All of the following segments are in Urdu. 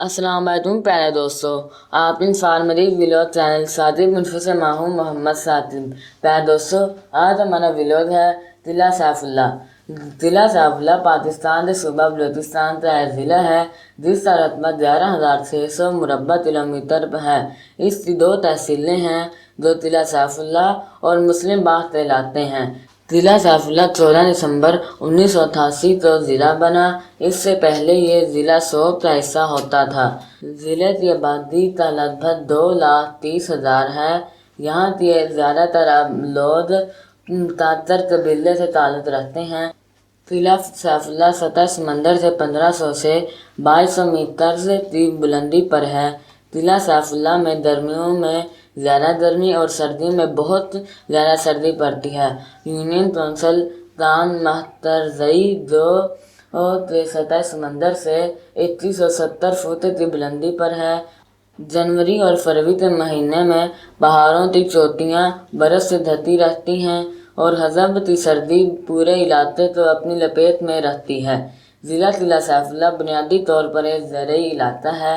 السلام علیکم پیارے دوستو، آپ انفارمیٹیو ولاگ چینل صادق منفی سے میں ہوں محمد صادق۔ پیارے دوستو، آج ہمارا ولاگ ہے ضلع سیف اللہ۔ ضلع سیف اللہ پاکستان کے صوبہ بلوچستان کا ایک ضلع ہے جس کا رقبہ 11,600 مربع کلومیٹر ہے۔ اس کی 2 تحصیلیں ہیں جو ضلع سیف اللہ اور مسلم باغ کہلاتے ہیں۔ ضلع سیف اللہ 14 دسمبر 1988 کو ضلع بنا۔ اس سے پہلے یہ ضلع صوب کا حصہ ہوتا تھا۔ ضلع کی آبادی کا لگ بھگ 2,30,000 ہے۔ یہاں کے زیادہ تر لوگ تاتر قبیلے سے تعلق رکھتے ہیں۔ ضلع سیف اللہ سطح سمندر سے 1500 سے 2200 میٹر کی بلندی پر ہے۔ ضلع سیف اللہ میں گرمیوں میں زیادہ گرمی اور سردیوں میں بہت زیادہ سردی پڑتی ہے۔ یونین کونسل کان مہترزئی جو کے سطح سمندر سے 2170 فٹ کی بلندی پر ہے۔ جنوری اور فروری کے مہینے میں پہاڑوں کی چوٹیاں برف سے ڈھکی رہتی ہیں اور حزب کی سردی پورے علاقے کو اپنی لپیٹ میں رکھتی ہے۔ ضلع سیف اللہ بنیادی طور پر ایک زرعی علاقہ ہے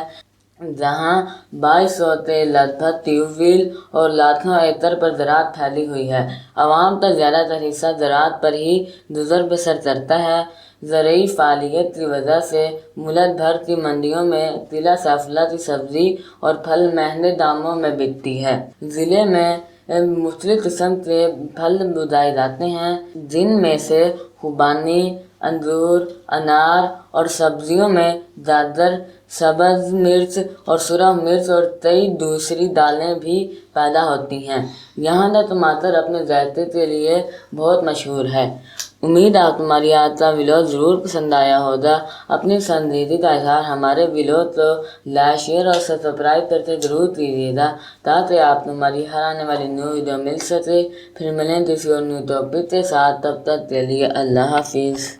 جہاں 2200 کے لگ بھگ ٹیوب ویل اور لاکھوں ایکڑ پر زراعت پھیلی ہوئی ہے۔ عوام کا زیادہ تر حصہ زراعت پر ہی گزر بسر کرتا ہے۔ زرعی فعالیت کی وجہ سے ملک بھر کی منڈیوں میں ضلع سیف اللہ کی سبزی اور پھل مہنگے داموں میں بکتی ہے۔ ضلع میں مختلف قسم کے پھل اگائے جاتے ہیں جن میں سے خوبانی، انگور، انار اور سبزیوں میں گاجر، سبز مرچ اور سرخ مرچ اور کئی دوسری دالیں بھی پیدا ہوتی ہیں۔ یہاں کا ٹماٹر اپنے ذائقے کے لیے بہت مشہور ہے۔ امید ہے تمہاری آج کا ولاگ ضرور پسند آیا ہوگا۔ اپنی پسندیدگی کا اظہار ہمارے ولاگ کو لائک، شیئر اور سبسکرائب کرتے ضرور کیجیے گا تاکہ آپ ہماری ہر آنے والی نیو ویڈیو مل سکے۔ پھر ملیں کسی اور نیو ٹاپک کے ساتھ، تب تک کے لیے اللہ حافظ۔